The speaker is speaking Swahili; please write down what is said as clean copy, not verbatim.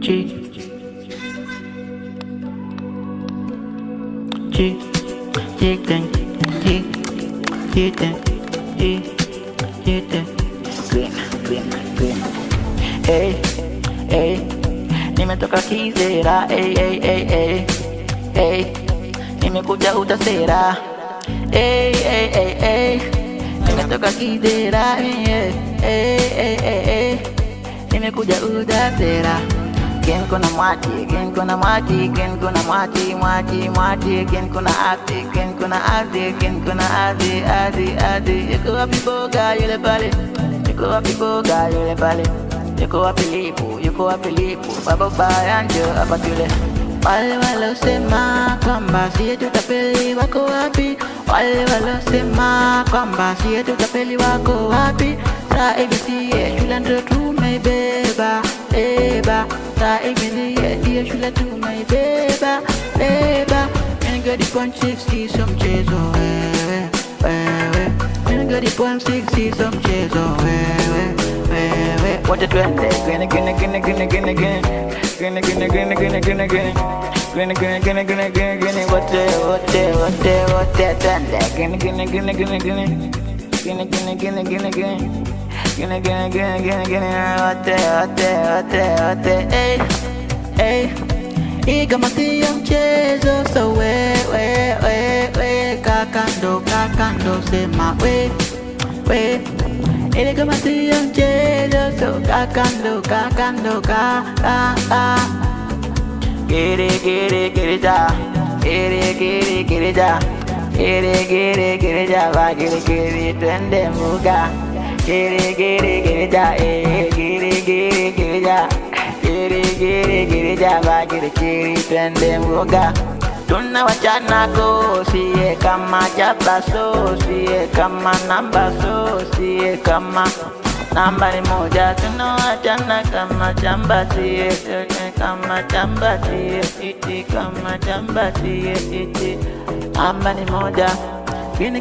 G G G thing G G thing G G thing green. Hey hey, nimetoka Kizera. Hey hey hey hey hey, nimekuja utasera. Hey hey hey hey, nimetoka Kizera. Hey hey hey hey, nimekuja utasera. Gen kuna mwati, gen kuna mwati, gen kuna mwati, mwati, gen kuna ati, gen kuna ati, gen kuna ati. Yuko wapi boga yule pale? Yuko wapi boga yule pale? Yuko wapi lipu? Yuko wapi lipu? Baba baya ndio hapa tule. Wale walosema kwamba siye tutapeli wako wapi? Wale walosema kwamba siye tutapeli wako wapi? Saa hivi siye shule ndio tumeibeba, beba. Saa hivi siye shule tumeibeba, beba. Nigga di point 60 some mchezo wewe, wewe. Nigga di point 60 some mchezo wewe. Wacha twende gene twende hey kama sio mchezo so we kakando sema we ile kama sio mchezo so kakando Gere ja va gere twende mbuga gere ja gere ja va gere twende mbuga. Tunawachana ko siye kama jaba so siye kama namba so siye kama namba ni moja. Tunawachana kama chamba siye kama chamba siye iti kama chamba siye iti namba ni moja. Gene